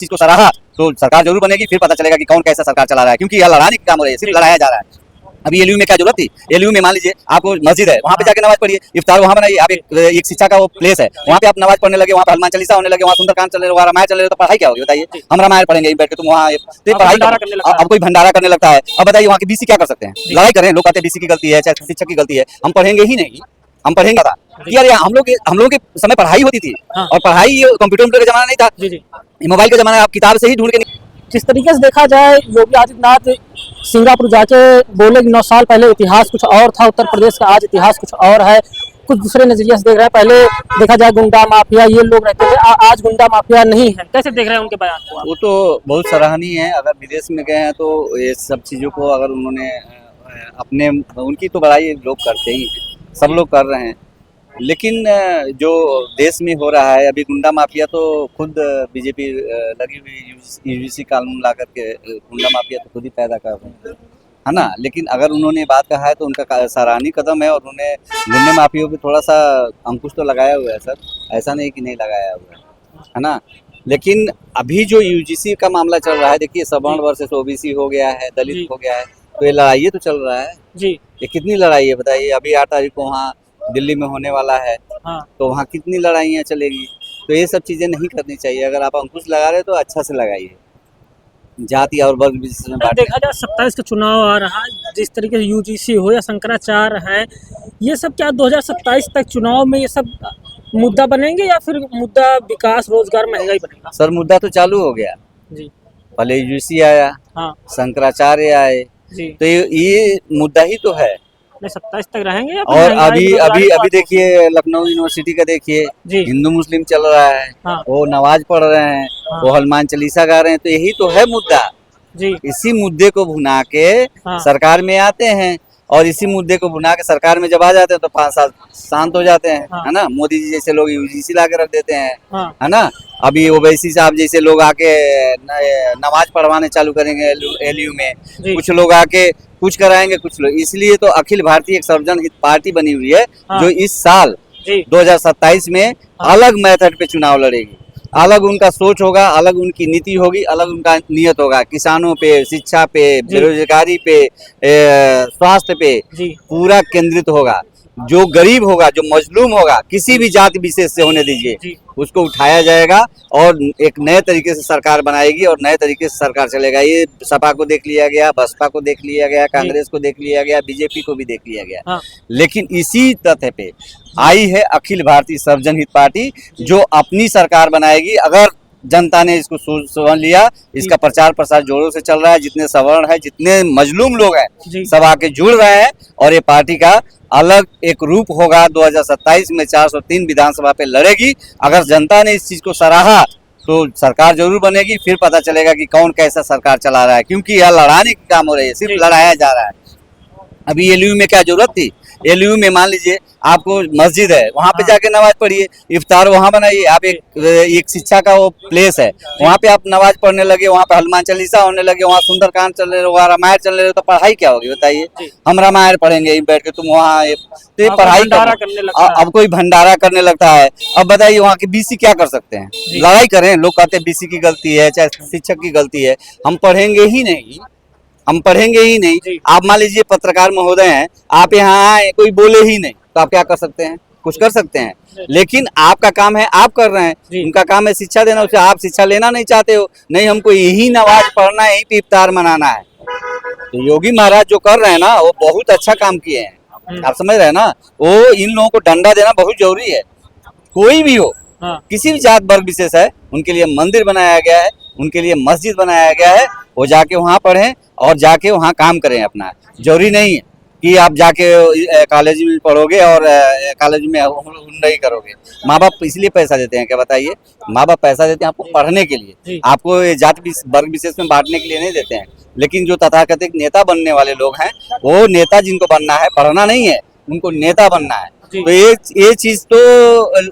चीज को सराहा तो सरकार जरूर बनेगी, फिर पता चलेगा कि कौन कैसा सरकार चला रहा है, क्योंकि यह लड़ाने का काम हो रहा है, सिर्फ लड़ाया जा रहा है। अभी एलयू में क्या जरूरत थी? एलयू में मान लीजिए आपको मस्जिद है, वहाँ पे जाके नमाज पढ़िए, इफ्तार वहाँ बनाइए। आप एक शिक्षा का वो प्लेस है, वहाँ पे आप नमाज पढ़ने लगे, वहाँ पे हनुमान चालीसा होने लगे, वहाँ सुंदरकांड चल रहे, वहाँ रामायण चल रहे, तो पढ़ाई क्या होगी बताइए? हम रामायण पढ़ेंगे बैठ के, तुम वहाँ पढ़ाई अब कोई भंडारा करने लगता है। अब बताइए वहाँ की बीसी क्या कर सकते हैं? लड़ाई करें, लोग कहते हैं बीसी की गलती है, चाहे शिक्षक की गलती है। हम पढ़ेंगे ही नहीं, हम पढ़ेंगे था कि यार हम लोग के समय पढ़ाई होती थी, और पढ़ाई कंप्यूटर का जमाना नहीं था, मोबाइल का जमाना, आप किताब से ही ढूंढ के। जिस तरीके से देखा जाए, योगी आदित्यनाथ सिंगापुर जाके बोले 9 साल पहले इतिहास कुछ और था उत्तर प्रदेश का, आज इतिहास कुछ और है, कुछ दूसरे नजरिए से देख रहे हैं। पहले देखा जाए गुंडा माफिया ये लोग रहते थे, आज गुंडा माफिया नहीं है। कैसे देख रहे हैं उनके बयान को? वो तो बहुत सराहनीय है। अगर विदेश में गए हैं तो ये सब चीज़ों को अगर उन्होंने अपने, उनकी तो बड़ाई लोग करते ही हैं, सब लोग कर रहे हैं, लेकिन जो देश में हो रहा है अभी गुंडा माफिया, तो खुद बीजेपी लगी हुई यूजीसी कानून ला करके गुंडा माफिया तो खुद ही पैदा कर रहे हैं, है ना। लेकिन अगर उन्होंने बात कहा है तो उनका सराहनीय कदम है, और उन्होंने गुंडे माफियों पे थोड़ा सा अंकुश तो लगाया हुआ है सर, ऐसा नहीं कि नहीं लगाया हुआ है ना। लेकिन अभी जो यूजीसी का मामला चल रहा है, देखिए सवर्ण वर्सेस ओबीसी हो गया है, दलित हो गया है, तो ये लड़ाई तो चल रहा है जी। ये कितनी लड़ाई है बताइए? अभी 8 तारीख को वहाँ दिल्ली में होने वाला है, तो वहाँ कितनी लड़ाइयाँ चलेगी। तो ये सब चीजें नहीं करनी चाहिए। अगर आप अंकुश लगा रहे हो तो अच्छा से लगाइए, जाति और वर्ग विशेष में बात। देखा जाए 27 का चुनाव आ रहा है, जिस तरीके से यूजीसी हो या शंकराचार्य है, ये सब क्या 2027 तक चुनाव में ये सब मुद्दा बनेंगे, या फिर मुद्दा विकास, रोजगार, महंगाई बनेगा? सर मुद्दा तो चालू हो गया जी, पहले यूजीसी आया, शंकराचार्य आए जी, तो ये मुद्दा ही तो है। 27 तक रहेंगे या और अभी देखिए लखनऊ यूनिवर्सिटी का देखिए, हिंदू मुस्लिम चल रहा है, वो नमाज पढ़ रहे हैं, वो हनुमान चालीसा गा रहे हैं, तो यही तो है मुद्दा जी। इसी मुद्दे को भुना के सरकार में आते हैं, और इसी मुद्दे को भुना के सरकार में जब आ जाते हैं तो 5 साल शांत हो जाते हैं, है ना। मोदी जी जैसे लोग यूजीसी ला के रख देते हैं, है ना। अभी ओवैसी साहब जैसे लोग आके नमाज पढ़वाने चालू करेंगे एलयू में, कुछ लोग आके कुछ कराएंगे, कुछ लोग। इसलिए तो अखिल भारतीय एक सर्वजन हित पार्टी बनी हुई है, जो इस साल 2027 में अलग मेथड पे चुनाव लड़ेगी। अलग उनका सोच होगा, अलग उनकी नीति होगी, अलग उनका नियत होगा। किसानों पे, शिक्षा पे, बेरोजगारी पे, स्वास्थ्य पे पूरा केंद्रित होगा। जो गरीब होगा, जो मजलूम होगा, किसी भी जाति विशेष से होने दीजिए, उसको उठाया जाएगा और एक नए तरीके से सरकार बनाएगी और नए तरीके से सरकार चलेगा। ये सपा को देख लिया गया, बसपा को देख लिया गया, कांग्रेस को देख लिया गया, बीजेपी को भी देख लिया गया, लेकिन इसी तथ्य पे आई है अखिल भारतीय सर्वजन हित पार्टी, जो अपनी सरकार बनाएगी। अगर जनता ने इसको समझ लिया, इसका प्रचार प्रसार जोरों से चल रहा है। जितने सवर्ण है, जितने मजलूम लोग हैं, सब आके जुड़ रहे हैं, और ये पार्टी का अलग एक रूप होगा। 2027 में 403 विधानसभा पे लड़ेगी। अगर जनता ने इस चीज को सराहा तो सरकार जरूर बनेगी, फिर पता चलेगा कि कौन कैसा सरकार चला रहा है, क्योंकि यह लड़ाने का काम हो रही है, सिर्फ लड़ाया जा रहा है। अभी एलयू में क्या जरूरत थी? एलयू में मान लीजिए आपको मस्जिद है, वहाँ पे जाके नमाज पढ़िए, इफ्तार वहाँ बनाइए। आप एक शिक्षा का वो प्लेस है, वहाँ पे आप नमाज पढ़ने लगे, वहाँ पे हनुमान चालीसा होने लगे, वहाँ सुंदरकांड चल रहे, वहाँ रामायण चल रहे, तो पढ़ाई क्या होगी बताइए? हम रामायण पढ़ेंगे बैठ के, तुम वहाँ तो ये पढ़ाई अब कोई भंडारा करने लगता है। अब बताइए वहाँ की बीसी क्या कर सकते हैं? लड़ाई करें, लोग कहते हैं बीसी की गलती है, चाहे शिक्षक की गलती है। हम पढ़ेंगे ही नहीं, हम पढ़ेंगे ही नहीं। आप मान लीजिए पत्रकार महोदय हैं, आप यहाँ आए, कोई बोले ही नहीं, तो आप क्या कर सकते हैं? कुछ कर सकते हैं, लेकिन आपका काम है, आप कर रहे हैं। उनका काम है शिक्षा देना, उसे आप शिक्षा लेना नहीं चाहते हो। नहीं, हमको यही नमाज पढ़ना है, यही पे इफ्तार मनाना है। तो योगी महाराज जो कर रहे हैं ना, वो बहुत अच्छा काम किए हैं। आप समझ रहे हैं ना, वो इन लोगों को डंडा देना बहुत जरूरी है। कोई भी हो, किसी भी जात वर्ग विशेष है, उनके लिए मंदिर बनाया गया है, उनके लिए मस्जिद बनाया गया है। वो जाके वहाँ पढ़ें और जाके वहाँ काम करें अपना। जरूरी नहीं है कि आप जाके कॉलेज में पढ़ोगे और कॉलेज में नहीं करोगे। माँ बाप इसलिए पैसा देते हैं क्या बताइए? माँ बाप पैसा देते हैं आपको पढ़ने के लिए, आपको जाति वर्ग विशेष में बांटने के लिए नहीं देते हैं। लेकिन जो तथाकथित नेता बनने वाले लोग हैं, वो नेता जिनको बनना है, पढ़ना नहीं है, उनको नेता बनना है। तो ये चीज तो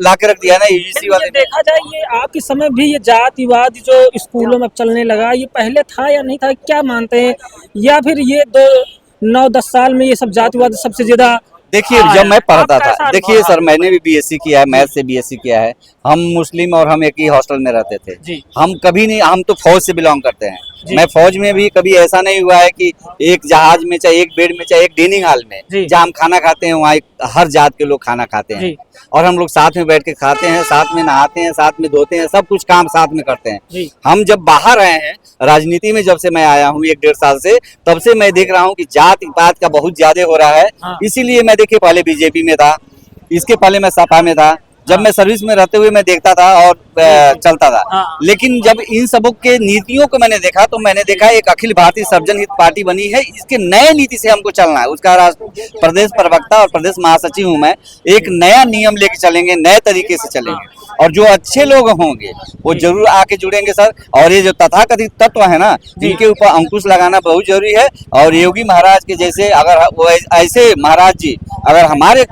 ला के रख दिया ना यूजीसी वाले। देखा जाए ये आपके समय भी ये जातिवाद जो स्कूलों में चलने लगा, ये पहले था या नहीं था, क्या मानते हैं? या फिर ये 9-10 साल में ये सब जातिवाद सबसे ज्यादा? देखिए जब मैं पढ़ता था, देखिए सर मैंने भी बीएससी किया है, मैथ से बीएससी किया है, हम मुस्लिम और हम एक ही हॉस्टल में रहते थे जी। हम कभी नहीं, हम तो फौज से बिलोंग करते हैं। मैं फौज में भी कभी ऐसा नहीं हुआ है कि एक जहाज में चाहे एक बेड में चाहे एक डाइनिंग हॉल में जहाँ हम खाना खाते हैं वहाँ हर जात के लोग खाना खाते हैं और हम लोग साथ में बैठ के खाते हैं, साथ में नहाते हैं, साथ में धोते हैं, सब कुछ काम साथ में करते हैं। हम जब बाहर आए हैं राजनीति में, जब से मैं आया हूँ 1-1.5 साल से, तब से मैं देख रहा हूँ कि जात पात का बहुत ज्यादा हो रहा है। इसीलिए मैं देखिए पहले बीजेपी में था, इसके पहले मैं सपा में था, जब मैं सर्विस में रहते हुए मैं देखता था और चलता था। लेकिन जब इन सबों के नीतियों को मैंने देखा तो मैंने देखा एक अखिल भारतीय सर्वजन हित पार्टी बनी है, इसके नए नीति से हमको चलना है। उसका प्रदेश प्रवक्ता और प्रदेश महासचिव हूँ मैं। एक नया नियम लेके चलेंगे, नए तरीके से चलेंगे और जो अच्छे लोग होंगे वो जरूर आके जुड़ेंगे सर। और ये जो तथाकथित तत्व है ना, इनके ऊपर अंकुश लगाना बहुत जरूरी है। और योगी महाराज के जैसे अगर वो ऐसे महाराज जी अगर हमारे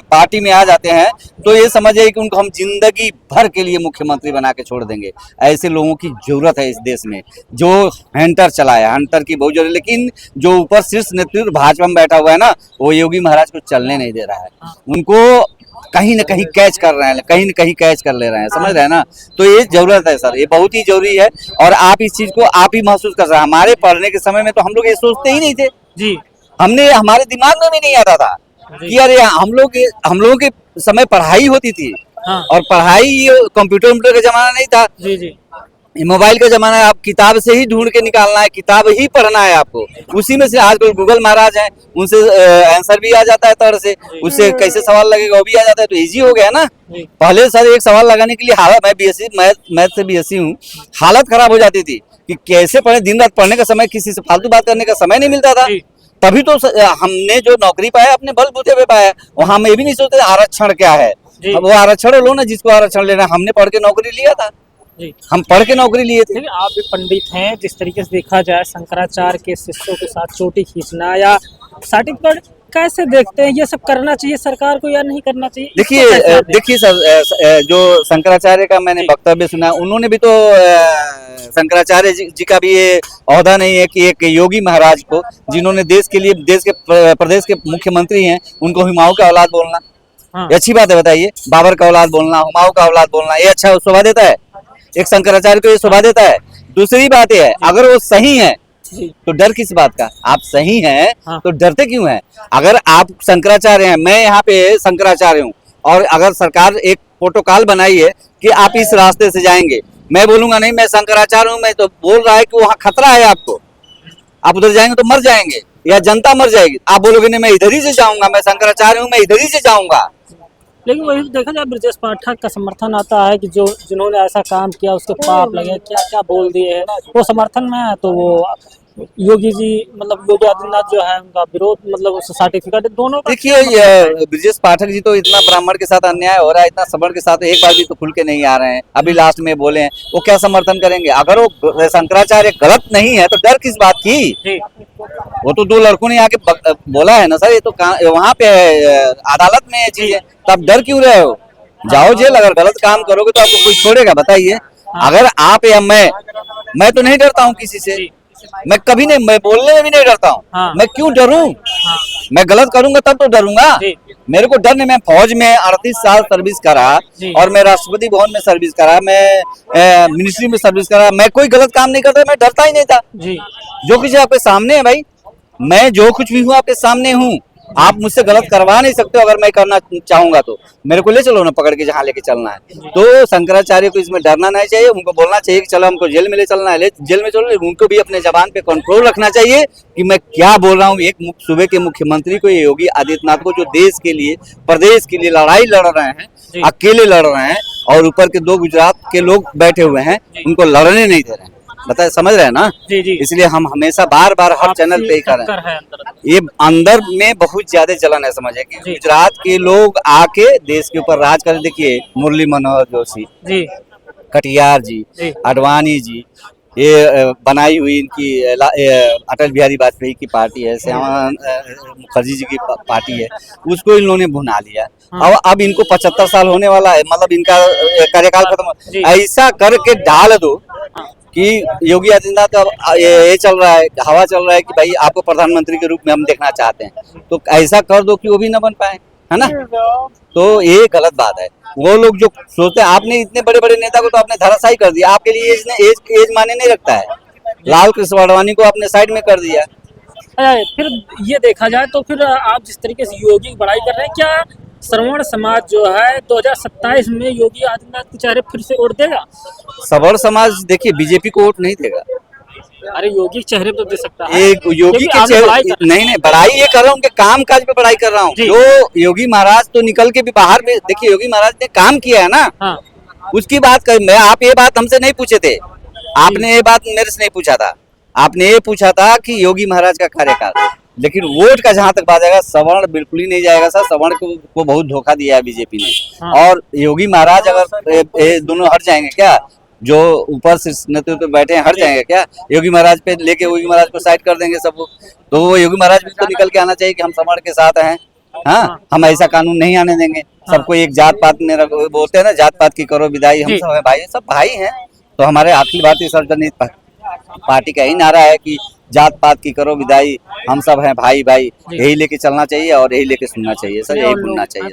पार्टी में आ जाते हैं तो ये समझिए कि उनको हम जिंदगी भर के लिए मुख्यमंत्री बना के छोड़ देंगे। ऐसे लोगों की जरूरत है इस देश में, जो हंटर चलाया, हंटर की बहुत जरूरत है। लेकिन जो ऊपर शीर्ष नेतृत्व भाजपा में बैठा हुआ है ना, वो योगी महाराज को चलने नहीं दे रहा है। उनको कहीं न कहीं कैच कर रहे हैं, कहीं न कहीं कैच कर ले रहे हैं, समझ रहे हैं ना। तो ये जरूरत है सर, ये बहुत ही जरूरी है। और आप इस चीज को आप ही महसूस कर रहे हैं। हमारे पढ़ने के समय में तो हम लोग ये सोचते ही नहीं थे जी, हमने हमारे दिमाग में भी नहीं आता था कि अरे हम लोगों के समय पढ़ाई होती थी। और पढ़ाई कंप्यूटर का जमाना नहीं था जी जी, मोबाइल का जमाना है। आप किताब से ही ढूंढ के निकालना है, किताब ही पढ़ना है आपको। उसी में से आजकल गूगल महाराज हैं, उनसे आंसर भी आ जाता है तर से, उससे कैसे सवाल लगेगा वो भी आ जाता है, तो इजी हो गया ना। पहले सर एक सवाल लगाने के लिए हालत, मैं बीएससी मैथ से बीएससी हूँ, हालत खराब हो जाती थी कि कैसे पढ़े। दिन रात पढ़ने का समय, किसी से फालतू बात करने का समय नहीं मिलता था। तभी तो हमने जो नौकरी पाया अपने बलबूते पे पाया। वहाँ हम ये भी नहीं सोचते आरक्षण क्या है। अब वो आरक्षण लो ना, जिसको आरक्षण लेना, हमने पढ़ के नौकरी लिया था जी, हम पढ़ के नौकरी लिए थे। आप भी पंडित हैं, जिस तरीके से देखा जाए शंकराचार्य के शिष्यों के साथ चोटी खींचना या सर्टिफिकेट कैसे देखते हैं, ये सब करना चाहिए सरकार को या नहीं करना चाहिए? देखिए सर, जो शंकराचार्य का मैंने वक्तव्य सुना, उन्होंने भी तो शंकराचार्य जी का भी ये ओहदा नहीं है कि एक योगी महाराज को, जिन्होंने देश के लिए, देश के प्रदेश के मुख्यमंत्री हैं, उनको हुमायूं का औलाद बोलना ये अच्छी बात है? बताइए, बाबर का औलाद बोलना, हुमायूं का औलाद बोलना, ये अच्छा शोभा देता है? एक शंकराचार्य को ये शोभा देता है? दूसरी बात यह है, अगर वो सही है तो डर किस बात का? आप सही हैं तो डरते क्यों हैं? अगर आप शंकराचार्य हैं, मैं यहाँ पे शंकराचार्य हूँ, और अगर सरकार एक प्रोटोकॉल बनाई है कि आप इस रास्ते से जाएंगे, मैं बोलूंगा नहीं मैं शंकराचार्य हूँ, मैं तो बोल रहा है कि वहाँ खतरा है आपको, आप उधर जाएंगे तो मर जाएंगे या जनता मर जाएगी। आप बोलोगे नहीं मैं इधर ही से जाऊंगा, मैं शंकराचार्य हूँ, मैं इधर ही से जाऊंगा। लेकिन वही देखा जाए ब्रजेश पाठक का समर्थन आता है कि जो जिन्होंने ऐसा काम किया उसके पाप लगे, क्या क्या बोल दिए हैं, वो समर्थन में है। तो वो योगी जी, मतलब योगी आदित्यनाथ जो है, उनका विरोध, मतलब सर्टिफिकेट दोनों। देखिए ब्रजेश पाठक जी तो इतना ब्राह्मण के साथ अन्याय हो रहा है, इतना सवर्ण के साथ एक बार भी तो खुल के नहीं आ रहे हैं। अभी लास्ट में बोले हैं, वो क्या समर्थन करेंगे? अगर वो शंकराचार्य गलत नहीं है तो डर किस बात की? वो तो 2 लड़कों ने आके बोला है ना सर, ये तो वहाँ पे अदालत में ये चीज है, तब डर क्यों रहे हो? जाओ जेल, अगर गलत काम करोगे तो आपको कोई छोड़ेगा? बताइए। अगर आप या मैं तो नहीं डरता हूँ किसी से, मैं कभी नहीं, मैं बोलने में भी नहीं डरता हूँ। मैं क्यों डरूं? मैं गलत करूंगा तब तो डरूंगा। मेरे को डर नहीं। मैं फौज में 38 साल सर्विस करा और मैं राष्ट्रपति भवन में सर्विस करा, मैं मिनिस्ट्री में सर्विस करा, मैं कोई गलत काम नहीं करता, मैं डरता ही नहीं था। जो कुछ आपके सामने है भाई, मैं जो कुछ भी हूँ आपके सामने हूँ, आप मुझसे गलत करवा नहीं सकते। अगर मैं करना चाहूंगा तो मेरे को ले चलो ना पकड़ के जहाँ लेके चलना है। तो शंकराचार्य को इसमें डरना नहीं चाहिए, उनको बोलना चाहिए कि चलो हमको जेल में ले चलना है, जेल में चलो। उनको भी अपने जबान पे कंट्रोल रखना चाहिए कि मैं क्या बोल रहा हूँ। एक सूबे के मुख्यमंत्री को, योगी आदित्यनाथ को, जो देश के लिए, प्रदेश के लिए लड़ाई लड़ रहे हैं, अकेले लड़ रहे हैं, और ऊपर के 2 गुजरात के लोग बैठे हुए हैं, उनको लड़ने नहीं दे रहे हैं। बताए, समझ रहे हैं ना? जी जी। इसलिए हम हमेशा बार बार हर चैनल पे ही कर रहे हैं। ये अंदर में बहुत ज्यादा जलन है, समझे कि गुजरात के लोग आके देश के ऊपर राज कर। देखिए मुरली मनोहर जोशी जी, कटियार जी, आडवाणी जी, ये बनाई हुई इनकी अटल बिहारी वाजपेयी की पार्टी है, श्यामा मुखर्जी जी की पार्टी है, उसको इन लोगों ने भुना लिया। अब इनको 75 साल होने वाला है, मतलब इनका कार्यकाल खत्म। ऐसा करके डाल दो कि योगी आदित्यनाथ का ये चल रहा है, हवा चल रहा है कि भाई आपको प्रधानमंत्री के रूप में हम देखना चाहते हैं, तो ऐसा कर दो कि वो भी न बन पाए, है ना। तो ये गलत बात है। वो लोग जो सोचते हैं, आपने इतने बड़े बड़े नेता को तो आपने धराशायी कर दिया। आपके लिए एज माने नहीं रखता है। लाल कृष्ण आडवाणी को आपने साइड में कर दिया। फिर ये देखा जाए तो फिर आप जिस तरीके से योगी की बड़ाई कर रहे हैं, क्या श्रवण समाज जो है 2027 में योगी आदित्यनाथ के चेहरे फिर से वोट देगा? श्रवण समाज देखिए बीजेपी को वोट नहीं देगा। अरे योगी के चेहरे तो दे सकता है। एक योगी के चेहरे नहीं बड़ाई ये कर रहा हूँ कि काम काज पे बड़ाई कर रहा हूँ। जो योगी महाराज तो निकल के भी बाहर में देखिए, योगी महाराज ने काम किया है ना। हाँ। उसकी बात कर, मैं आप ये बात हमसे नहीं पूछे थे, आपने ये बात मेरे से नहीं पूछा था। आपने ये पूछा था कि योगी महाराज का कार्यकाल, लेकिन वोट का जहां तक बात आएगा, सवर्ण बिल्कुल ही नहीं जाएगा सर। सवर्ण को बहुत धोखा दिया है बीजेपी ने। हाँ। और योगी महाराज अगर दोनों हट जाएंगे क्या, जो ऊपर से नेतृत्व पे बैठे हैं हट जाएंगे क्या, योगी महाराज पे लेके योगी महाराज को साइड कर देंगे सब, तो वो योगी महाराज भी तो निकल के आना चाहिए कि हम सवर्ण के साथ हैं। हाँ, हम ऐसा कानून नहीं आने देंगे। सबको एक जात पात में बोलते हैं ना, जात पात की करो विदाई, हम सब है भाई, सब भाई हैं। तो हमारे अखिल भारतीय सर्वजन पार्टी का ही नारा है कि जात पात की करो विदाई, हम सब हैं भाई भाई। यही लेके चलना चाहिए और यही लेके सुनना चाहिए सर, यही बोलना चाहिए।